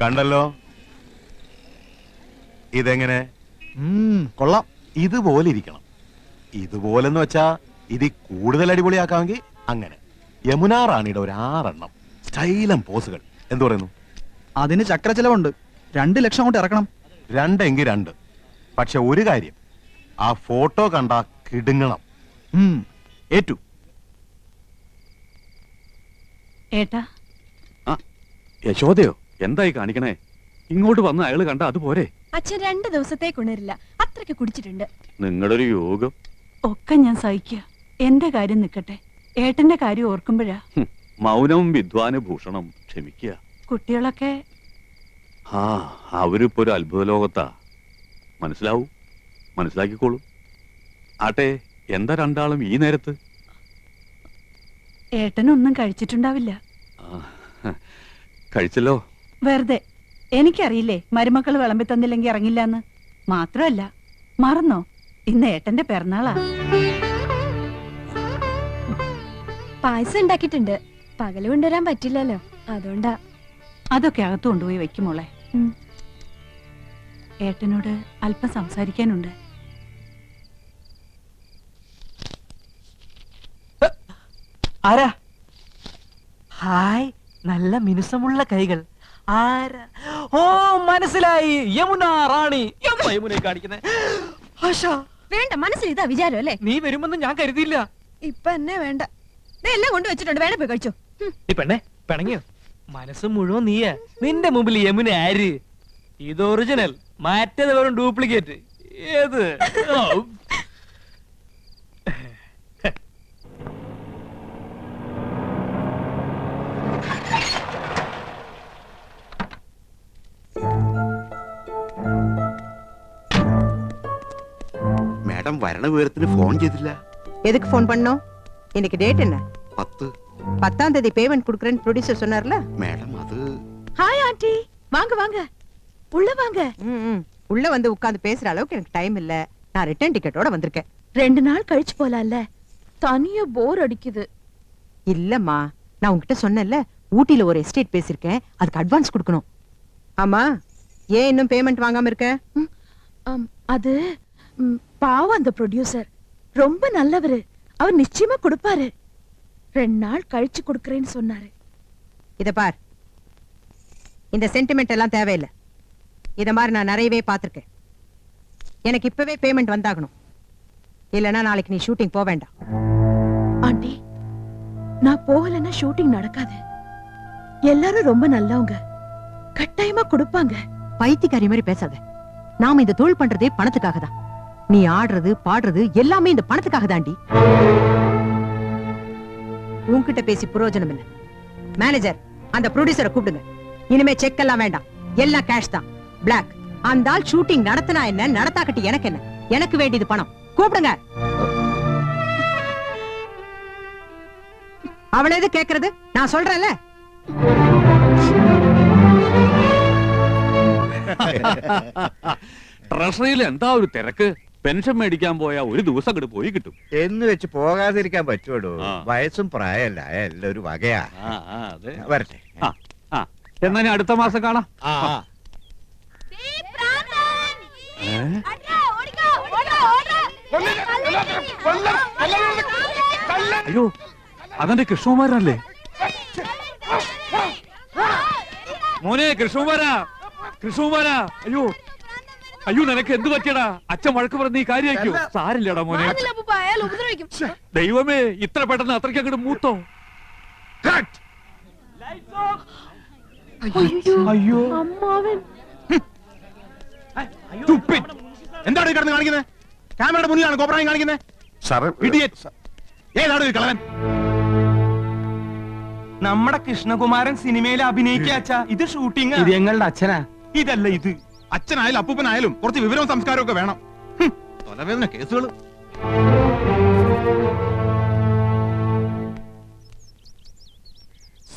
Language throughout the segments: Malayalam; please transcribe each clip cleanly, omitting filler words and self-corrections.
കണ്ടല്ലോ. ഇതെങ്ങനെ? കൊള്ളാം. ഇതുപോലെ ഇരിക്കണം. ഇതുപോലെന്ന് വെച്ചാ ഇത് കൂടുതൽ അടിപൊളിയാക്കാമെങ്കിൽ അങ്ങനെ. യമുന റാണിയുടെ ഒരു 6 എണ്ണം സ്റ്റൈലം പോസുകൾ. എന്തു പറയുന്നു? അതിന് ചക്ര ചെലവുണ്ട്. 2 ലക്ഷം കൊണ്ട് ഇറക്കണം. 2 എങ്കിൽ 2. പക്ഷെ ഒരു കാര്യം, ആ ഫോട്ടോ കണ്ടാ കിടുങ്ങണം. ഏറ്റു. ഏട്ടാ. യശോദയോ, എന്തായി കാണിക്കണേ? ഇങ്ങോട്ട് വന്ന് അയാള് കണ്ട അതുപോരെ? അച്ഛൻ 2 ദിവസത്തേക്ക് ഉണരില്ല, അത്രയ്ക്ക് കുടിച്ചിട്ടുണ്ട്. നിങ്ങളുടെ ഒരു യോഗം. ഒക്കെ ഞാൻ സഹിക്കുക. എന്റെ കാര്യം നിക്കട്ടെ, ഏട്ടന്റെ കാര്യം ഓർക്കുമ്പോഴാ. മൗനം വിദ്വാന് ഭൂഷണം. ക്ഷമിക്കുക. കുട്ടികളൊക്കെ അവരിപ്പോ ഒരു അത്ഭുത ലോകത്താ. മനസ്സിലാക്കിക്കോളൂ. ആട്ടെ, എന്താ രണ്ടാളും ഈ നേരത്ത്? ഏട്ടനൊന്നും കഴിച്ചിട്ടുണ്ടാവില്ല. കഴിച്ചല്ലോ. വെറുതെ. എനിക്കറിയില്ലേ മരുമക്കൾ വിളമ്പി തന്നില്ലെങ്കിൽ ഇറങ്ങില്ലാന്ന്. മാത്രമല്ല, മറന്നോ, ഇന്ന് ഏട്ടന്റെ പിറന്നാളാ. പായസം ഉണ്ടാക്കിയിട്ടുണ്ട്. പകല് കൊണ്ടുവരാൻ പറ്റില്ലല്ലോ, അതുകൊണ്ടാ. അതൊക്കെ അകത്ത് കൊണ്ടുപോയി വെക്കുമോളെ. ഏട്ടനോട് അല്പം സംസാരിക്കാനുണ്ട്. ആരാ? ഹായ്, നല്ല മിനുസമുള്ള കൈകൾ. ആരാ? ഓ, മനസ്സിലായി. യമുന റാണി. യമുനെ കാണിക്കുന്നേ. വേണ്ട, മനസ്സിൽ ഇതാ വിചാരം അല്ലേ? നീ വരുമെന്ന് ഞാൻ കരുതിയില്ല. ഇപ്പൊ എന്നെ വേണ്ട. എല്ലാം കൊണ്ടുവച്ചിട്ടുണ്ട്, വേണേ പോയി കഴിച്ചോ. ഈ പെണ്ണെ പിണങ്ങിയോ? മനസ്സ് മുഴുവൻ നീയാ. നിന്റെ മുമ്പിൽ യമുന ആര്? ഇത് ഒറിജിനൽ, മറ്റേത് വെറും ഡ്യൂപ്ലിക്കേറ്റ്. ഏത്? மேடம் வரண விவரത്തിന് ഫോൺ ചെയ്തില്ല. எதுக்கு ஃபோன் பண்ணோம்? இன்னைக்கு டேட் என்ன? 10. 10ஆம் தேதி பேமெண்ட் குடுக்குறேன்னு ப்ரொடியூசர் சொன்னார்ல. மேடம் அது. ஹாய் ஆண்டி, வாங்க வாங்க, உள்ள வாங்க. உள்ள வந்து உட்கார்ந்து பேசுற அளவுக்கு எனக்கு டைம் இல்ல. நான் ரிட்டர்ன் டிக்கெட்டோட வந்திருக்கேன். 2 நாள் கழிச்சு போலாம்ல, தனியா போர் அடிக்குது. இல்லம்மா, நான் உன்கிட்ட சொன்னேன்ல, ஊட்டில ஒரு எஸ்டேட் பேசிருக்கேன், அதுக்கு அட்வான்ஸ் கொடுக்கணும். ஆமா, ஏன் இன்னும் பேமெண்ட் வாங்காம இருக்க? அது பாவம், அந்த ப்ரொடியூசர் ரொம்ப நல்லவரு. அவர் நிச்சயமா கொடுப்பாரு. 2 நாள் கழிச்சு கொடுக்கறேன்னு சொன்னாரு. இத பார், இந்த சென்டிமெண்ட் எல்லாம் தேவையில்லை. இத மாதிரி நான் நிறையவே பார்த்திருக்கேன். எனக்கு இப்பவே பேமெண்ட் வந்தாகணும், இல்லனா நாளைக்கு நீ ஷூட்டிங் போக வேண்டாம். ஆண்டி, நான் போகலன்னா ஷூட்டிங் நடக்காது. எல்லாரும் ரொம்ப நல்லவங்க, கட்டாயமா கொடுப்பாங்க. பைத்தியக்காரி மாதிரி பேசாத. நாம இந்த தொழில் பண்றதே பணத்துக்காக தான். நீ ஆடுறது பாடுறது எல்லாமே இந்த பணத்துக்காக தாண்டி. உன்கிட்ட பேசி பிரயோஜனம் இல்ல. மேனேஜர், அந்த ப்ரொடியூசரை கூப்பிடுங்க. இனிமே செக் எல்லாம் வேண்டாம், எல்லாம் கேஷ் தான். பிளாக். அந்த ஆள் ஷூட்டிங் நடத்தினா என்ன, நடத்தாக்கட்டி எனக்கு என்ன? எனக்கு வேண்டியது பணம். கூப்பிடுங்க. அவள எது கேக்குறது? நான் சொல்றேன்ல. ട്രഷറിയിൽ എന്താ ഒരു തിരക്ക്. പെൻഷൻ മേടിക്കാൻ പോയാ ഒരു ദിവസം അങ്ങോട്ട് പോയി കിട്ടും. എന്ന് വെച്ച് പോകാതിരിക്കാൻ പറ്റുമോ? വയസ്സും പ്രായമല്ല, എല്ലാം ഒരു വകയാ. വരട്ടെ. എന്നാ ഞാൻ അടുത്ത മാസം കാണാം. അയ്യോ, അതെന്റെ കൃഷ്ണകുമാരനല്ലേ? മോനെ കൃഷ്ണകുമാരാ, കൃഷ്ണകുമാരാ. അയ്യോ അയ്യോ, നിനക്ക് എന്ത് പറ്റിയടാ? അച്ഛൻ വഴക്ക് പറഞ്ഞ നീ കാര്യമാക്കോ? സാരില്ലടാ മോനെ. ദൈവമേ, ഇത്ര പെട്ടെന്ന് അത്രയ്ക്ക് അങ്ങോട്ട് മൂത്തോ? അയ്യോ, എന്താണ് ഈ കിടന്ന് കാണിക്കുന്നത്? ക്യാമറയുടെ മുന്നിലാണ് കോപ്രായം കാണിക്കുന്നത്. ഏതാണ് ഒരു കളവൻ? നമ്മുടെ കൃഷ്ണകുമാരൻ സിനിമയിൽ അഭിനയിക്കാച്ചാ. ഇത് ഷൂട്ടിംഗ്. ഇത് ഞങ്ങളുടെ അച്ഛനാ. ഇതല്ല ഇത്. അച്ഛനായാലും അപ്പൂപ്പനായാലും കുറച്ച് വിവരവും സംസ്കാരവും ഒക്കെ വേണം. തലവേദന കേസുകൾ.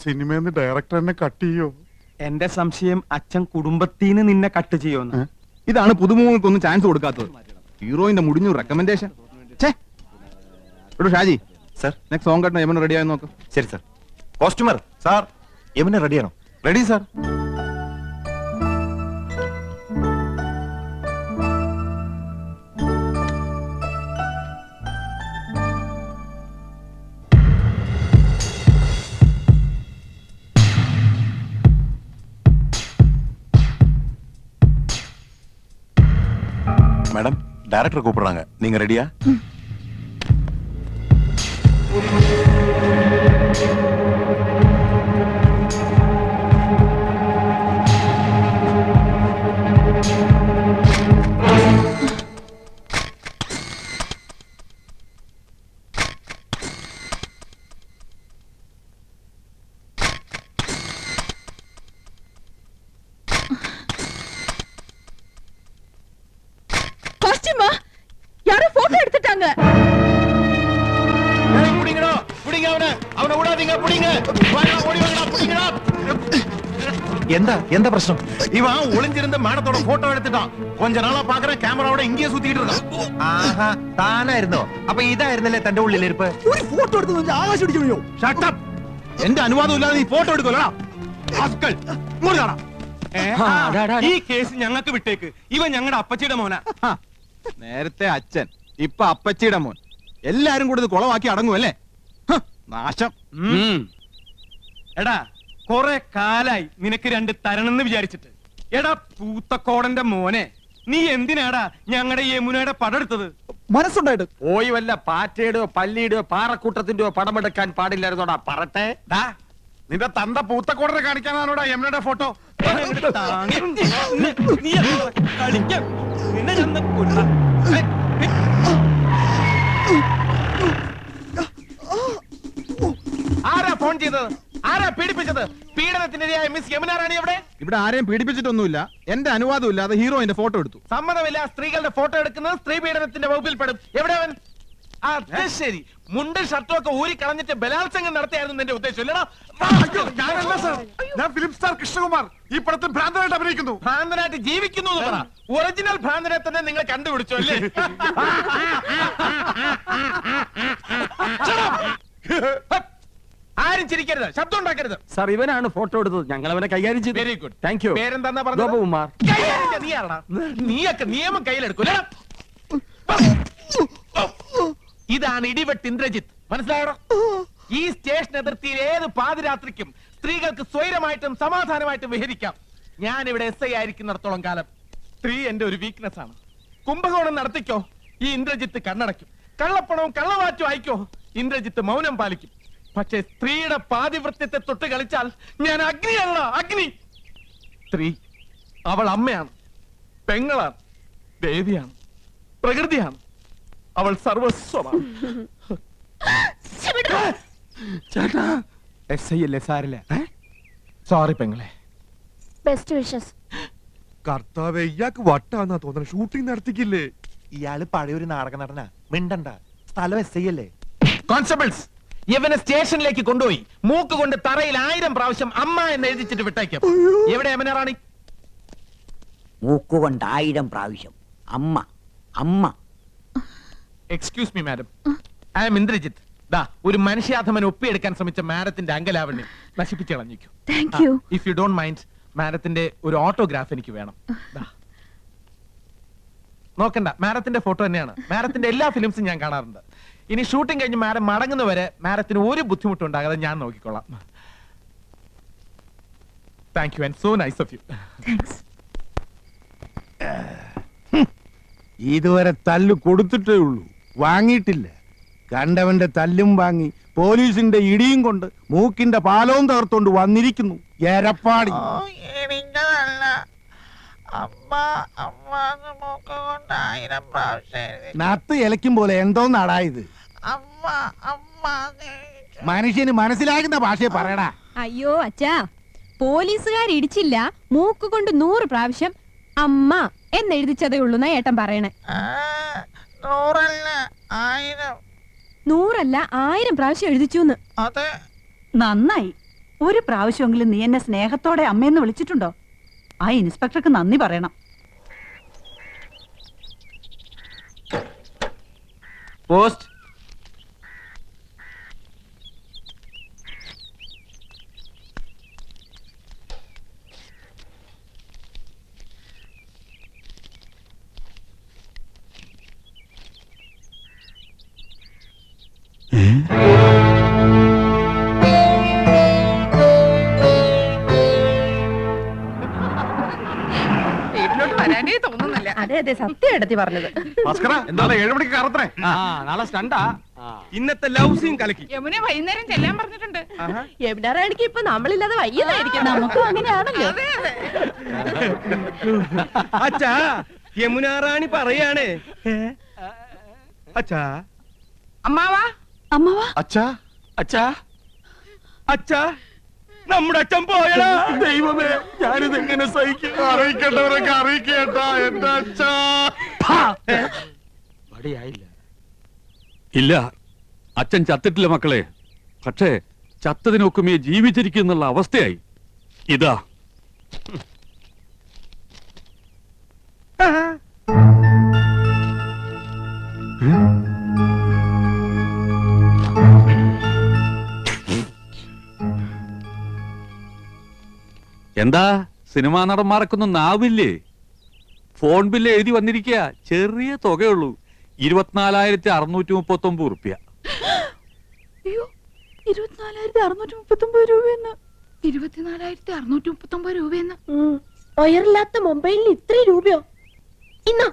സിനിമന്ന് ഡയറക്ടർ എന്നെ കട്ട് ചെയ്യോ? എന്റെ സംശയം അച്ഛൻ കുടുംബത്തിന് നിന്നെ കട്ട് ചെയ്യുമെന്ന്. ഇതാണ് പുതുമുഖങ്ങൾക്കൊന്നും ചാൻസ് കൊടുക്കാത്തത്. ഹീറോയിന്റെ മുടിഞ്ഞു recommendation. Shaji sir, next song കട്ടണം. യമുന റെഡി ആയി നോക്ക്. ശരി സർ. കോസ്റ്റ്യൂമർ സാർ, യമുന റെഡിയാണോ? Ready sir. மேடம் டைரக்டர் கூப்பிடுறாங்க, நீங்க ரெடியா? காஸ்டியூமா யாரோ போட்டோ எடுத்துட்டாங்க. எந்த பிரச்சனை? இவன் ஒளிஞ்சிருந்த மேடத்தோட போட்டோ எடுத்துட்டான். கொஞ்ச நாளா பாக்குறேன் கேமராவோட இங்கேயே சுத்திட்டு இருக்கான். ആഹാ താനായിരുന്നോ? അപ്പൊ ഇതായിരുന്നല്ലേ തന്റെ ഉള്ളിലിരിപ്പ്? ഒരു ഫോട്ടോ എടുത്ത് വെച്ച് ആകാശം ഇടിച്ചു വീഴും. Shut up. എന്റെ അനുവാദം ഇല്ലാതെ നീ ഫോട്ടോ എടുക്കലടാ. ആസ്കൽ ഇങ്ങോട്ട് കാണാ. ഈ കേസ് ഞങ്ങൾക്ക് വിട്ടേക്ക്. ഇവൻ ഞങ്ങളുടെ അപ്പച്ചിയുടെ മോനാ. നേരത്തെ അച്ഛൻ, ഇപ്പൊ അപ്പച്ചിയുടെ മോൻ. എല്ലാരും കൂടി ഇത് കുളവാക്കി അടങ്ങുമല്ലേ? നാശം. എടാ കൊറേ കാലായി നിനക്ക് രണ്ട് തരണെന്ന് വിചാരിച്ചിട്ട്. എടാ പൂത്തക്കോടന്റെ മോനെ, നീ എന്തിനാടാ ഞങ്ങളുടെ യമുനയുടെ പടം എടുത്തത്? മനസ്സുണ്ടായിട്ട് പോയി വല്ല പാറ്റയുടെയോ പല്ലിയുടെയോ പാറക്കൂട്ടത്തിന്റെയോ പടമെടുക്കാൻ പാടില്ലായിരുന്നോടാ പറട്ടെ. നിന്റെ തന്ത പൂത്തക്കോടനെ കാണിക്കാനാണോടാ യമുനയുടെ ഫോട്ടോ? ആരാ ഫോൺ ചെയ്തത്? ആരാ പീഡിപ്പിച്ചത്? പീഡനത്തിനിരയായ മിസ് യമുന റാണി എവിടെ? ഇവിടെ ആരെയും പീഡിപ്പിച്ചിട്ടൊന്നുമില്ല. എന്റെ അനുവാദം ഇല്ലാതെ ഹീറോയിന്റെ ഫോട്ടോ എടുത്തു. സമ്മതമില്ല. സ്ത്രീകളുടെ ഫോട്ടോ എടുക്കുന്നത് സ്ത്രീ പീഡനത്തിന്റെ വകുപ്പിൽ പെടും. എവിടെ അവൻ? അത് ശരി, മുണ്ടും ഷർട്ടും ഒക്കെ ഊരി കളഞ്ഞിട്ട് ബലാത്സംഗം നടത്തിയായിരുന്നു എന്റെ ഉദ്ദേശം അല്ലടാ? ഞാനല്ല സാർ, ഞാൻ ഫിലിം സ്റ്റാർ കൃഷ്ണകുമാർ. ഈ പടത്തിൽ ഭ്രാന്തനായിട്ട് അഭിനയിക്കുന്നു. ഭ്രാന്തനായിട്ട് ജീവിക്കുന്നു എന്ന് പറ. ഒറിജിനൽ ഭ്രാന്തനെ തന്നെ നിങ്ങൾ കണ്ടുപിടിച്ചു അല്ലേ? ആരും ചിരിക്കരുത്, ശബ്ദം ഉണ്ടാക്കരുത്. സാർ, ഇവനാണ് ഫോട്ടോ എടുത്തത്. ഞങ്ങൾ അവനെ കൈകാര്യം ചെയ്തു. Very good. Thank you. പേരെന്താ പറഞ്ഞത്? ഗോപകുമാർ. നീയാണോ? നീയൊക്കെ നിയമം കയ്യിലെടുക്കൂല. ഇതാണ് ഇടിവെട്ട് ഇന്ദ്രജിത്ത്, മനസ്സിലായോ? ഈ സ്റ്റേഷൻ അതിർത്തിയിൽ ഏത് പാതിരാത്രിക്കും സ്ത്രീകൾക്ക് സ്വൈരമായിട്ടും സമാധാനമായിട്ടും വിഹരിക്കാം. ഞാൻ ഇവിടെ SI ആയിരിക്കുന്നിടത്തോളം കാലം സ്ത്രീ എന്റെ ഒരു വീക്ക്നെസ് ആണ്. കുംഭകോണം നടത്തിക്കോ, ഈ ഇന്ദ്രജിത്ത് കണ്ണടയ്ക്കും. കള്ളപ്പണവും കള്ളവാറ്റും അയക്കോ, ഇന്ദ്രജിത്ത് മൗനം പാലിക്കും. പക്ഷെ സ്ത്രീയുടെ പാതിവൃത്യത്തെ തൊട്ട് കളിച്ചാൽ ഞാൻ അഗ്നിയല്ല, അഗ്നി. സ്ത്രീ അവൾ അമ്മയാണ്, പെങ്ങളാണ്, ദേവിയാണ്, പ്രകൃതിയാണ്. അവൾ സർവസ്വമാണ്. ചേട്ടാ, SI അല്ലേ? സാരില്ല. സോറി പെങ്ങളെ. Best wishes. കർത്താവേ, ഇയാൾക്ക് വട്ടാന്നാ തോന്നണ. ഷൂട്ടിംഗ് നടത്തിക്കില്ലേ? ഇയാള് പഴയൊരു നാടക നടനാ. മിണ്ടണ്ട, സ്ഥലം SI അല്ലേ? കോൺസ്റ്റബിൾസ്, ഇവനെ സ്റ്റേഷനിലേക്ക് കൊണ്ടുപോയി മൂക്ക് കൊണ്ട് തറയിൽ 1000 പ്രാവശ്യം അമ്മ എന്ന് എഴുതിച്ചിട്ട് വിട്ടേക്കും. എവിടെ യമുന റാണി? മൂക്കുകൊണ്ട് 1000 പ്രാവശ്യം അമ്മ അമ്മ. Excuse me madam, I am Indrajith. ദാ ഒരു മനുഷ്യാധമൻ ഒപ്പിയെടുക്കാൻ ശ്രമിച്ച മാഡത്തിന്റെ അങ്കലാവണ്യം നശിപ്പിച്ചു കളഞ്ഞിരിക്കും. Thank you. If you don't mind, മാഡത്തിന്റെ ഒരു ഓട്ടോഗ്രാഫ് എനിക്ക് വേണം. ദാ. നോക്കണ്ട, മാഡത്തിന്റെ ഫോട്ടോ തന്നെയാണ്. മാഡത്തിന്റെ എല്ലാ ഫിലിംസും ഞാൻ കാണാറുണ്ട്. ഇനി ഷൂട്ടിംഗ് കഴിഞ്ഞ് മാഡം മടങ്ങുന്നവരെ മാഡത്തിന് ഒരു ബുദ്ധിമുട്ടും ഉണ്ടാകാതെ ഞാൻ നോക്കിക്കൊള്ളാം. Thank you and so nice of you. Thanks. ഇതുവരെ തല്ല് കൊടുത്തിട്ടേ ഉള്ളൂ, വാങ്ങിയിട്ടില്ല. കണ്ടവന്റെ തല്ലും വാങ്ങി പോലീസിന്റെ ഇടിയും കൊണ്ട് മൂക്കിന്റെ പാലവും തകർത്തോണ്ട് വന്നിരിക്കുന്നു എരപ്പാടി. നത്ത് ഇലയ്ക്കും പോലെ എന്തോന്നാടാ ഇത്? മനുഷ്യന് മനസ്സിലാകുന്ന ഭാഷയെ പറയടാ. അയ്യോ അച്ഛാ, പോലീസുകാർ ഇടിച്ചില്ല, മൂക്ക് കൊണ്ട് 100 പ്രാവശ്യം അമ്മ എന്നെഴുതിച്ചതേ ഉള്ളൂ എന്നാ ഏട്ടൻ പറയണേ. 100 അല്ല 1000 പ്രാവശ്യം എഴുതിച്ചു. നന്നായി. ഒരു പ്രാവശ്യമെങ്കിലും നീ എന്നെ സ്നേഹത്തോടെ അമ്മയെന്ന് വിളിച്ചിട്ടുണ്ടോ? ആ ഇൻസ്പെക്ടർക്ക് നന്ദി പറയണം. പോസ്റ്റ്. അതെ അതെ സത്യം എടുത്തി പറഞ്ഞത്. നാളെ 7 മണിക്ക് കറത്തണേ. നാളെ സ്റ്റണ്ടാ. ഇന്നത്തെ ലവ് സീൻ കലക്കി. യമുന വൈകുന്നേരം ചെല്ലാൻ പറഞ്ഞിട്ടുണ്ട്. യമുന റാണിക്ക് ഇപ്പൊ നമ്മളില്ലാതെ വയ്യതായിരിക്കും. നമുക്കും അങ്ങനെയാണല്ലോ. അച്ഛാ യമുന റാണി പറയാണ്. അച്ഛാ അമ്മാവാ അമ്മവാ അച്ഛാ അച്ഛാ അച്ഛാ നമ്മുടെ അച്ഛൻ പോയടാ. ദൈവമേ, ഞാനിത് എങ്ങനെ സഹിക്കും? അറിയിക്കേണ്ടവരൊക്കെ അറിയിക്കേട്ടാ എന്റെ അച്ഛാ. മടിയായില്ല. ഇല്ല, അച്ഛൻ ചത്തിട്ടില്ല മക്കളെ. പക്ഷേ ചത്തതിനൊക്കുമേ ജീവിച്ചിരിക്കുന്നുള്ള അവസ്ഥയായി. ഇതാ എന്താ സിനിമാ നടന്മാർക്കൊന്നും നാവില്ലേ? ഫോൺ ബില്ല് എഴുതി വന്നിരിക്കുക. ചെറിയ തുകയുള്ളൂ, 24,639 റുപ്യ. അയ്യോ 24,639 രൂപയെന്ന്. 24,639 രൂപയെന്ന്. ഒയറില്ലാത്ത മൊബൈലിന് ഇത്രയും രൂപയോ? ഇന്നാ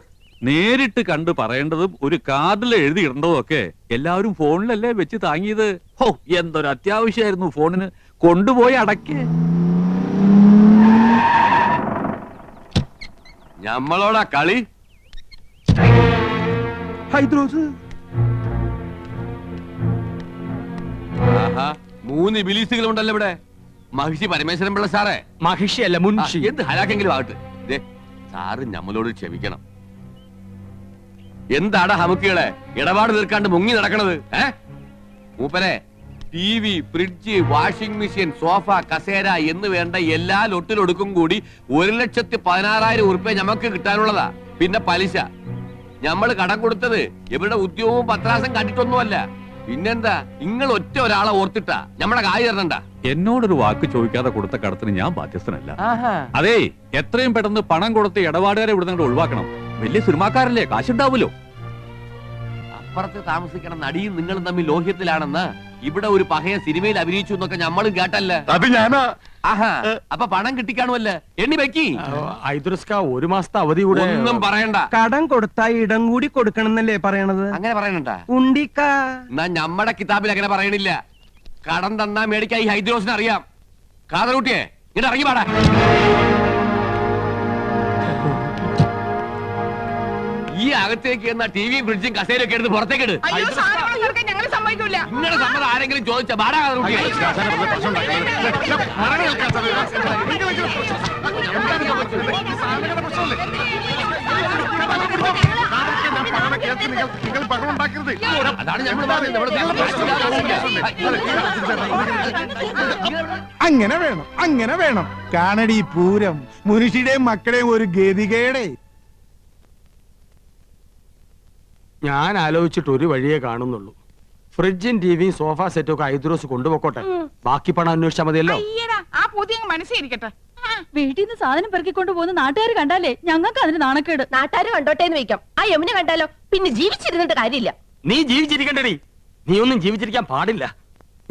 നേരിട്ട് കണ്ട് പറയേണ്ടതും ഒരു കാർഡിൽ എഴുതി ഇടേണ്ടതും ഒക്കെ എല്ലാവരും ഫോണിലല്ലേ വെച്ച് താങ്ങിയത്. ഹോ, എന്തൊരു അത്യാവശ്യമായിരുന്നു ഫോണിന്. കൊണ്ടുപോയി അടക്കേ. ഞമ്മളോടാ കളി. ഹൈദ്രോസ് 3 ബിലീസുകളുണ്ടല്ലോ ഇവിടെ. മഹിഷി പരമേശ്വരൻ പിള്ള സാറേ. മഹിഷി അല്ല മുൻഷി. എന്ത് ഹലാക്കെങ്കിലും ആകട്ടെ. ദേ, സാറ് ഞമ്മളോട് ക്ഷമിക്കണം. എന്താടാ ഹമുക്കികളെ ഇടപാട് തീർക്കാണ്ട് മുങ്ങി നടക്കണത്? മൂപ്പരെ TV, fridge, washing machine, sofa, കസേര എന്ന് വേണ്ട എല്ലാ ലൊട്ടിലൊടുക്കും കൂടി 1,16,000 ഉറുപ്പ്യ ഞമ്മക്ക് കിട്ടാനുള്ളതാ. പിന്നെ പലിശ. ഞമ്മള് കടം കൊടുത്തത് ഇവരുടെ ഉദ്യോഗവും പത്രാസം കണ്ടിട്ടൊന്നുമല്ല. പിന്നെന്താ, നിങ്ങൾ ഒറ്റ ഒരാളെ ഓർത്തിട്ടാ ഞമ്മടെ കായ് തരണ്ട. എന്നോടൊരു വാക്ക് ചോദിക്കാതെ കൊടുത്ത കടത്തിന് ഞാൻ ബാധ്യസ്ഥനല്ല. അതേ, എത്രയും പെട്ടെന്ന് പണം കൊടുത്ത് ഇടപാടുകാരെ ഇവിടെ നിന്ന് ഒഴിവാക്കണം. വലിയ സിനിമാക്കാരല്ലേ, കാശുണ്ടാവുമല്ലോ. അപ്പുറത്ത് താമസിക്കണ നടിയും നിങ്ങളും തമ്മിൽ ലോഹ്യത്തിലാണെന്ന് ഇവിടെ ഒരു പഹയ സിനിമയിൽ അഭിനയിച്ചു എന്നൊക്കെ ഞമ്മളും കേട്ടല്ലേ. അത് ഞാനാ. ആഹാ, അപ്പൊ പണം കിട്ടിക്കാണുമല്ലേ? എണ്ണി വെക്കി. ഐദ്രസ്ക 1 മാസത്തെ അവധി കൂടെ. ഒന്നും പറയണ്ട. കടം കൊടുത്താ ഇടം കൂടി കൊടുക്കണമെന്നല്ലേ പറയണത്? അങ്ങനെ പറയണണ്ട. ഉണ്ടിക്ക എന്നാ ഞമ്മടെ കിതാബിൽ അങ്ങനെ പറയണില്ല. കടം തന്നാ മേടിക്കാൻ ഈ ഹൈദ്രോസിന് അറിയാം. കാതറൂട്ടിയെ ഇങ്ങോട്ട് ഇറങ്ങി പാടാ. ഈ അകത്തേക്ക് എന്നാ ടിവിയും ഫ്രിഡ്ജും കസേരയും ഒക്കെ എടുത്ത് പുറത്തേക്ക് ഇട്. ഞങ്ങൾ സമ്മതിക്കൂല. ഇങ്ങനെ സമ്മതം ആരെങ്കിലും ചോദിച്ച ബാടാ കാതറൂട്ടിയെ. അതാണ് ഞമ്മൾ അങ്ങനെ വേണം, അങ്ങനെ വേണം. കാണടി പൂരം മുനുഷിയുടെയും മക്കളെയും ഒരു ഗതികേടെ. ഞാൻ ആലോചിച്ചിട്ട് ഒരു വഴിയേ കാണുന്നുള്ളൂ. ഫ്രിഡ്ജും ടിവിയും സോഫ സെറ്റും ഒക്കെ ഐദ്രോസ് കൊണ്ടുപോക്കോട്ടെ. ബാക്കി പണം അന്വേഷിച്ചാൽ മതിയല്ലോ. ആ പുതിയ മനസ്സിരിക്കട്ടെ. വീട്ടിൽ നിന്ന് സാധനം പെറുക്കിക്കൊണ്ട് പോകുന്ന നാട്ടുകാർ കണ്ടാലേ ഞങ്ങൾക്ക് അതിന് നാണക്കേട്. നാട്ടുകാര് കണ്ടോട്ടേന്ന് വെക്കാം. ആ യമുന കണ്ടാലോ പിന്നെ ജീവിച്ചിരുന്നിട്ട് കാര്യമില്ല. നീ ജീവിച്ചിരിക്കണ്ടേ? നീ ഒന്നും ജീവിച്ചിരിക്കാൻ പാടില്ല.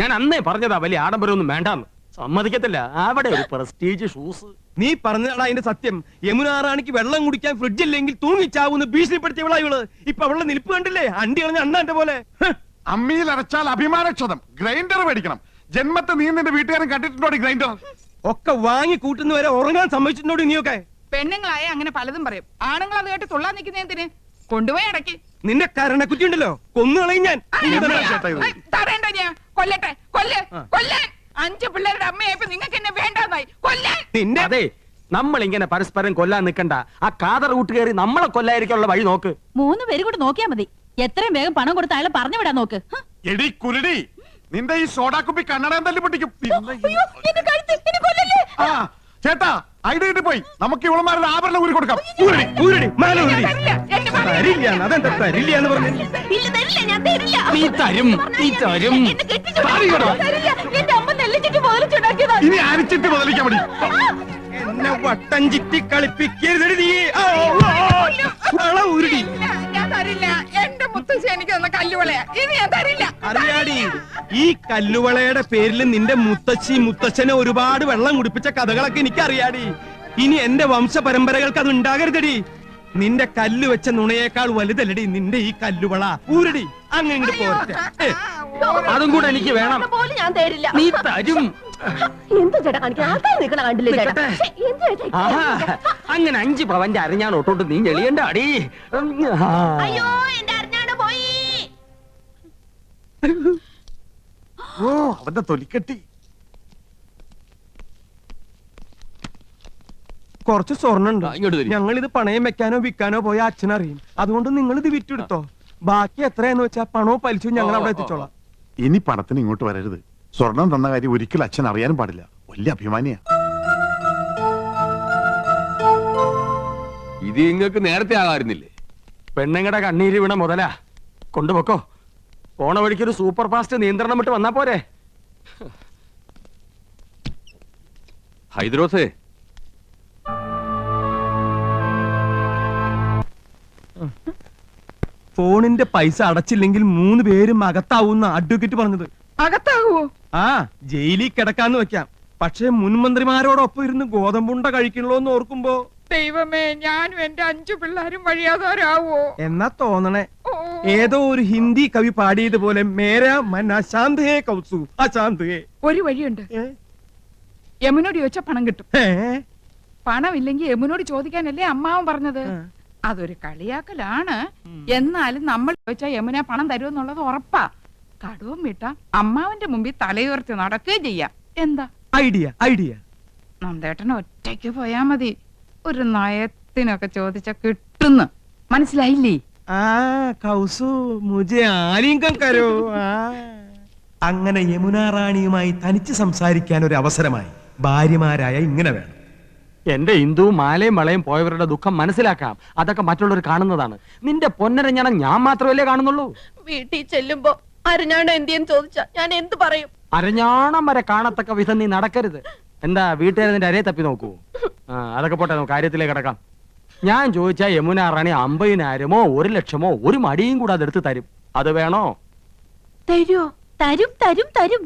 ഞാൻ അന്നേ പറഞ്ഞതാ വലിയ ആഡംബരമൊന്നും വേണ്ടാന്ന്. സമ്മതിക്കത്തില്ല. അവിടെ ഒരു പ്രസ്റ്റീജ് ഷൂസ്. നീ പറഞ്ഞതാണ് അതിന്റെ സത്യം. യമുന റാണിക്ക് വെള്ളം കുടിക്കാൻ ഫ്രിഡ്ജ് ഇല്ലെങ്കിൽ തൂങ്ങിച്ചാവുന്ന ഭീഷണിപ്പെടുത്തിയവളാ ഇവള്. ഇപ്പൊ അവളുടെ നിൽപ്പ് കണ്ടില്ലേ? അണ്ടി കളഞ്ഞ അണ്ണാന്റെ പോലെ. അമ്മിയിൽ അരച്ചാൽ അഭിമാനക്ഷതം. ഗ്രൈൻഡർ മേടിക്കണം. ജന്മത്തെ നീ നിന്റെ വീട്ടുകാരൻ കണ്ടിട്ടുണ്ടോ ഗ്രൈൻഡർ? ഒക്കെ വാങ്ങി കൂട്ടുന്നവരെ ഉറങ്ങാൻ സമ്മതിച്ചിട്ടുണ്ടോ നീയൊക്കെ? പെണ്ണുങ്ങളായ അങ്ങനെ പലതും പറയും. ആണുങ്ങൾ അത് കേട്ട് തുള്ളാൻ നിൽക്കുന്നതിന് കൊണ്ടുപോയി അടക്കി. നിന്റെ കരണക്കുറ്റി ഉണ്ടല്ലോ, കൊന്നുകളയും ഞാൻ. തടയണ്ട, ഞാൻ കൊല്ലട്ടെ. കൊല്ലാൻ 5 പിള്ളേരുടെ അമ്മയായപ്പോ നിങ്ങൾക്ക് എന്നെ വേണ്ടാന്നായി. കൊല്ലാൻ നിന്റെ അതെ. നമ്മൾ ഇങ്ങനെ പരസ്പരം കൊല്ലാൻ നിൽക്കണ്ട. ആ കാതർ കൂട്ട് കയറി നമ്മളെ കൊല്ലായിരിക്കാനുള്ള വഴി നോക്ക്. 3 പേരും കൂടെ നോക്കിയാ മതി. എത്രയും വേഗം പണം കൊടുത്ത് അയാളെ പറഞ്ഞു വിടാൻ നോക്ക്. എടി കുരുടി, നിന്റെ ഈ സോഡാക്കുപ്പി കണ്ണടയം തല്ലി പൊട്ടിക്കും. ആ ചേട്ടാ, ഐഡിയ കിട്ടി പോയി. നമുക്ക് ഇവളമാരുടെ ആഭരണം ഊരി കൊടുക്കാം. അതെന്താ തരില്ല എന്ന് പറഞ്ഞു? നീ തരും. ഇനി അരിച്ചിട്ട് ബദലിക്കാൻ മതി. എന്നെ വട്ടം ചിറ്റി കളിപ്പിക്കരുത് നീ. ഉരുടി എന്റെ മുത്തശ്ശി എനിക്ക് തന്ന കല്ലുവളയാ. ഇനി ഞാൻ തരില്ല. അറിയാടി, ഈ കല്ലുവളയുടെ പേരിൽ നിന്റെ മുത്തച്ഛനെ ഒരുപാട് വെള്ളം കുടിപ്പിച്ച കഥകളൊക്കെ എനിക്കറിയാടി. ഇനി എന്റെ വംശ പരമ്പരകൾക്ക് അത് ഉണ്ടാകരുതടി. നിന്റെ കല്ല് വെച്ച നുണയേക്കാൾ വലുതല്ലടി നിന്റെ ഈ കല്ലുവള. ഊരടി അങ്ങനെ ഇങ്ങോട്ട് പോരട്ടെ. അതും കൂടെ എനിക്ക് വേണം. പോലും ഞാൻ തരില്ല. നീ തരും. എന്ത് ചേട്ടാ കാണിക്കാൻ ആൾക്കാർ നിൽക്കണ കണ്ടില്ലേ ചേട്ടാ? എന്ത് ചേട്ടാ? അങ്ങനെ 5 പവന്റെ അരഞ്ഞാണ് ഒട്ടോട്ട് നീ ഞെളിയണ്ട അടി. അയ്യോ എന്റെ അറിഞ്ഞാണ് പോയി. ഓ അവന്റെ തൊലിക്കെട്ടി. കുറച്ച് സ്വർണ്ണുണ്ട്. ഇങ്ങോട്ട് തരി. ഞങ്ങൾ ഇത് പണയം വെക്കാനോ വിൽക്കാനോ പോയ അച്ഛനറിയും. അതുകൊണ്ട് നിങ്ങൾ ഇത് വിറ്റെടുത്തോ. ബാക്കി എത്രയെന്ന് വെച്ചാ പണവും പലിശയും ഞങ്ങൾ അവിടെ എത്തിച്ചോളാം. ഇനി പണത്തിന് ഇങ്ങോട്ട് വരരുത്. സ്വർണം തന്ന കാര്യം ഒരിക്കലും അച്ഛൻ അറിയാനും പാടില്ല. വലിയ അഭിമാനിയാ. ഇത് നിങ്ങൾക്ക് നേരത്തെ ആകാറുന്നില്ലേ? പെണ്ണുങ്ങളുടെ കണ്ണീര് വീണ മുതലാ. കൊണ്ടുപോക്കോ. പോണ വഴിക്കൊരു സൂപ്പർ ഫാസ്റ്റ് നിയന്ത്രണം വിട്ട് വന്നാ പോരെ. ഹൈദ്രോസേ, ഫോണിന്റെ പൈസ അടച്ചില്ലെങ്കിൽ 3 പേരും അകത്താവൂന്ന അഡ്വക്കേറ്റ് പറഞ്ഞത്. അകത്താകുവോ? ആ ജയിലിൽ കിടക്കാന്ന് വെക്കാം. പക്ഷെ മുൻമന്ത്രിമാരോടൊപ്പം ഇരുന്ന് ഗോതമ്പുണ്ട കഴിക്കണല്ലോ എന്ന് ഓർക്കുമ്പോ ദൈവമേ, ഞാനും എന്റെ 5 പിള്ളേരും വഴിയാതാരാവോ എന്നാ തോന്നണേ. ഏതോ ഒരു ഹിന്ദി കവി പാടിയതുപോലെ മേരാ മൻ അശാന്ത് ഹേ കൗസു അശാന്ത് ഹേ. ഒരു വഴിയുണ്ട്. യമുനോട് ചോദിച്ചാ പണം കിട്ടും. പണമില്ലെങ്കിൽ യമുനോട് ചോദിക്കാനല്ലേ അമ്മാവൻ പറഞ്ഞത്. അതൊരു കളിയാക്കലാണ്. എന്നാലും നമ്മൾ ചോദിച്ചാ യമുന പണം തരുമെന്നുള്ളത് ഉറപ്പാ. കടവും വിട്ട അമ്മാവന്റെ മുമ്പിൽ തലയുയർത്തി നടക്കുകയും ചെയ്യാം. എന്താ ഐഡിയ? ഐഡിയ നന്ദേട്ടൻ ഒറ്റയ്ക്ക് പോയാ മതി. ഒരു നയത്തിനൊക്കെ ചോദിച്ച കിട്ടുന്നു. മനസ്സിലായില്ലേ? ആ കൗസു മുझे ആലിംഗം കരോ. അങ്ങനെ യമുന റാണിയുമായി തനിച്ച് സംസാരിക്കാൻ ഒരു അവസരമായി. ഭാര്യമാരായ ഇങ്ങനെ വേണം. എന്റെ ഹിന്ദു മാലയും വളയും പോയവരുടെ ദുഃഖം മനസ്സിലാക്കാം. അതൊക്കെ മറ്റുള്ളവർ കാണുന്നതാണ്. നിന്റെ പൊന്നരഞ്ഞാണം ഞാൻ മാത്രമല്ലേ കാണുന്നുള്ളൂ. വീട്ടിൽ ചെല്ലുമ്പോ അരഞ്ഞാണ് എന്തിയെന്ന് ചോദിച്ചാ ഞാൻ എന്ത് പറയും? അരഞ്ഞാണം വരെ കാണത്തക്ക വിധം നീ നടക്കരുത്. എന്താ വീട്ടുകാരെ നിന്റെ അരയെ തപ്പി നോക്കൂ? അതൊക്കെ പോട്ടെ, നമുക്ക് കാര്യത്തിലേക്ക് കിടക്കാം. ഞാൻ ചോദിച്ചാ യമുന റാണി 50,000-മോ 1,00,000-മോ ഒരു മടിയും കൂടെ അതെടുത്ത് തരും. അത് വേണോ? തരുമോ? തരും തരും തരും.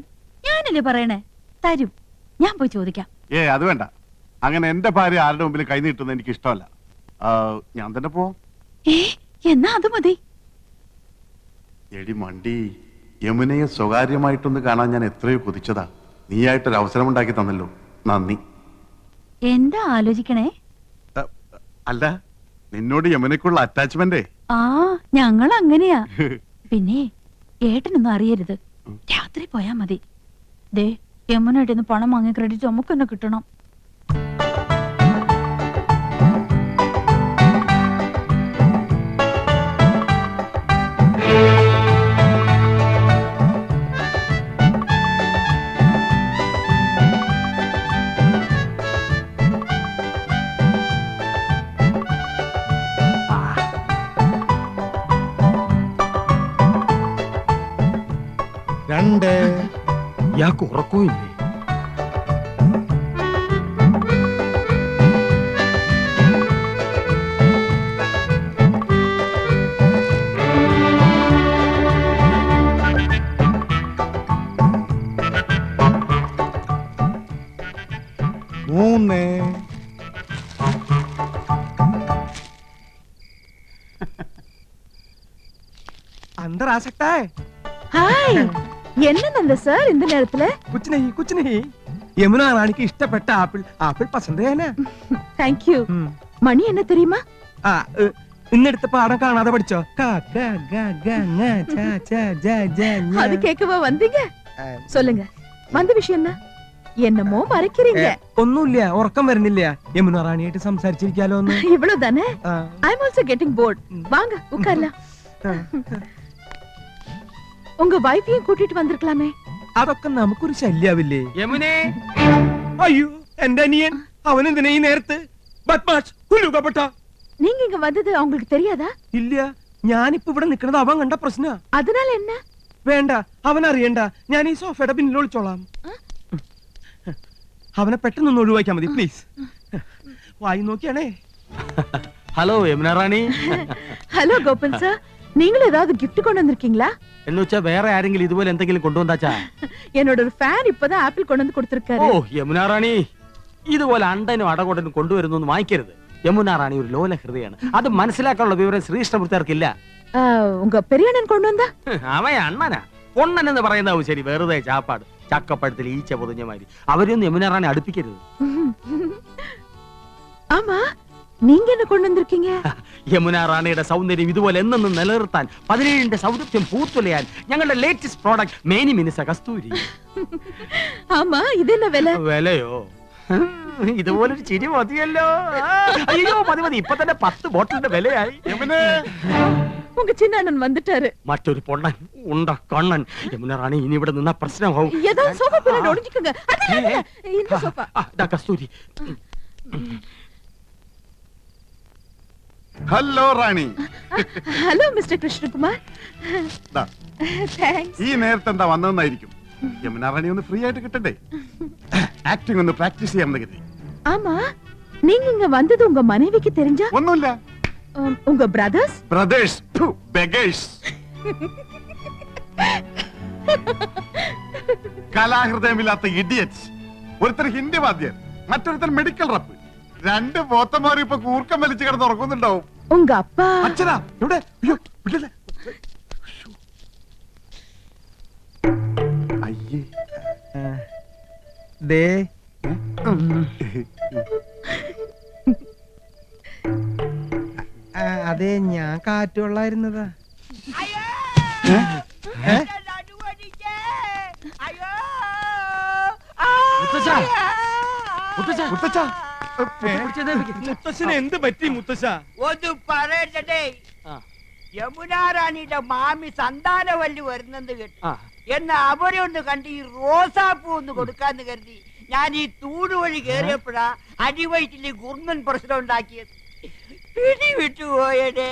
ഞാനല്ലേ പറയണേ, തരും. ഞാൻ പോയി ചോദിക്കാം. അത് വേണ്ട. അങ്ങനെ എന്റെ ഭാര്യ ആരുടെ മുമ്പിൽ കൈ നീട്ടുന്നത് എനിക്ക് ഇഷ്ടമല്ല. ഞാൻ തന്നെ പോവാം. എന്നാ അത് മതി. എടി മണ്ടി, യമുനയെ സ്വകാര്യമായിട്ടൊന്ന് കാണാൻ ഞാൻ എത്രയോ കൊതിച്ചതാ. നീയായിട്ടൊരു അവസരം ഉണ്ടാക്കി തന്നല്ലോ, നന്ദി. എന്താ ആലോചിക്കണേ? അല്ല, നിന്നോട് യമുനയ്ക്കുള്ള അറ്റാച്ച്മെന്റ്. ആ ഞങ്ങൾ അങ്ങനെയാ. പിന്നെ ഏട്ടനൊന്നും അറിയരുത്. രാത്രി പോയാ മതി. ദേ യമുനായിട്ട് പണം വാങ്ങിയ ക്രെഡിറ്റ് നമുക്ക് തന്നെ കിട്ടണം. ഇയാൾക്ക് ഉറക്കമില്ലേ? என்ன சார் இந்த நேரத்துல? कुछ नहीं யமுனா ராணிக்கு இஷ்டப்பட்ட ஆப்பிள் பசந்த் है Thank you. மணி என்ன தெரியுமா? இன்னெடுத்த பாடம் காணாத படிச்சோ. அது கேட்கவா வந்தீங்க? சொல்லுங்க, வந்த விஷயம் என்ன? என்னமோ மறைக்கிறீங்க. ഒന്നുമില്ല, ഉറക്കം വരുന്നില്ല. യമുന റാണിയായിട്ട് സംസാരിച്ചിരിക്കാലോ ഒന്ന്. இவ்வளவுதானே? I'm also getting bored. வாங்க உட்காரலாம். உங்க வைஃபையும் கூட்டிட்டு வந்திருக்கலாமே. അതൊക്കെ നമുക്കൊരു ശല്യാവില്ലേ? യമുനേ, അയ്യോ എന്റെ അനിയൻ, അവൻ എന്തിനാ ഈ നേരത്ത്? ബദ്മാഷ്, കുലുകപ്പെട്ട. நீங்க இங்க வந்தது அவங்களுக்கு தெரியாதா? ഇല്ല, ഞാനിപ്പോ ഇവിടെ നിൽക്കുന്നത് അവൻ കണ്ട പ്രശ്ന. அதனால என்ன? വേണ്ട, അവൻ അറിയണ്ട. ഞാൻ ഈ സോഫയുടെ പിന്നിൽ ഒളിച്ചോളാം. അവനെ പെട്ടെന്ന് ഒഴിവാക്കിയാൽ മതി പ്ലീസ്. വായി നോക്കിയാണേ. ഹലോ യമുന റാണി. ஹலோ கோபன் சார், நீங்களும் ஏதாவது gift கொண்டு வந்திருக்கீங்களா? എന്ന് വെച്ചാ വേറെ ആരെങ്കിലും ഇതുപോലെ എന്തെങ്കിലും കൊണ്ടുവന്നാച്ചാ? என்னோட ஒரு ஃபேன் இப்பதான் ஆப்பிள் கொண்டு வந்து கொடுத்திருக்காரு. ഓ യമുന റാണി, ഇതുപോലെ അണ്ടനും അടകൊണ്ടനും കൊണ്ടുവരുന്നു വാങ്ങിക്കരുത്. யமுனா ராணி ஒரு லோல ஹிருதയാണ് അത് മനസ്സിലാക്കാനുള്ള വിവരം ശ്രീകൃഷ്ണമൂർത്തിയാർക്കില്ല. உங்க பெரிய அண்ணன் கொண்டு வந்தா? അവൻ അണ്ണനാ. പൊണ്ണൻ എന്ന് പറയുന്നതാവും ശരി, വെറുതെ ചാപ്പാട്. ചക്കപ്പഴത്തിൽ ഈച്ച പൊതിഞ്ഞ മാതിരി. അവരെയൊന്നും യമുന റാണി അടുപ്പിക്കരുത്. ஆமா, நீங்க என்ன கொண்டு வந்திருக்கீங்க? യമുന റാണിയുടെ സൗന്ദര്യം ഇതുപോലെ എന്നെന്നും നിലനിർത്താൻ 17ന്റെ സൗന്ദര്യം പൂത്തുലയാൻ ഞങ്ങളുടെ ലേറ്റസ്റ്റ് പ്രോഡക്റ്റ് മേനി മിനിസ കസ്തൂരി. ஆமா, இது என்ன விலை? വിലയോ? ഇതുപോലൊരു ചിരി മതിയല്ലോ. അയ്യോ മതി മതി, ഇപ്പൊ തന്നെ 10 ബോട്ടിലിന്റെ വിലയായി. உங்க சின்ன அண்ணன் வந்துட்டாரு. മറ്റൊരു പൊണ്ണൻ ഉണ്ട കണ്ണൻ. യമുന റാണി ഇനി ഇവിടെ നിന്നാ പ്രശ്നമാവും. ஏதோ சோஃபா பின்னாடி ஒளிஞ்சுக்கங்க. இந்த sofa. Kasthuri. Hello Rani. Hello mister Krishnakumar. Thanks. ഈ നേരത്തെ എന്താ വന്നതെന്നായിരിക്കും. യമുന റാണി ഒന്ന് ഫ്രീ ആയിട്ട് കിട്ടണ്ടേ? ആക്ടിംഗ് ഒന്ന് പ്രാക്ടീസ് ചെയ്യാമെന്ന് കരുതി. ஆமா, நீங்க இங்க வந்தது உங்க மனைவிக்கு தெரிஞ்சா? ഒന്നുമില്ല. உங்க பிரதர்ஸ்? Brothers, beggars. കലാഹൃദയമില്ലാത്ത ഇഡിയറ്റ്സ്. ഒരുത്തർ ഹിന്ദി വാദ്യർ, മറ്റൊരുത്തർ മെഡിക്കൽ റപ്പ്. 2 പോത്തന്മാർ ഇപ്പൊ കൂർക്കം വലിച്ചു കിടന്ന് ഉറങ്ങുന്നുണ്ടാവും. உங்க அப்பா? അച്ഛനാ എവിടെ? അയ്യോ വിടല്ലേ. അയ്യേ ദേ അതെ, ഞാൻ കാറ്റുകൊള്ളായിരുന്നതാ. മുത്തശ്ശന് എന്ത് പറ്റി മുത്തശ്ശ? ഒന്ന് പറയട്ടെ, യമുനാ റാണിയുടെ മാമി സന്താനവല്ലി വരുന്നെന്ന് കേട്ടു. എന്നാ അവരെ ഒന്ന് കണ്ട് ഈ റോസാപ്പൂ ഒന്ന് കൊടുക്കാന്ന് കരുതി ഞാൻ ഈ തൂട് വഴി കയറിയപ്പോഴാ അടിവയറ്റില് ഗുർമൻ പ്രശ്നം ഉണ്ടാക്കിയത്. പിടി വിട്ടുപോയടേ.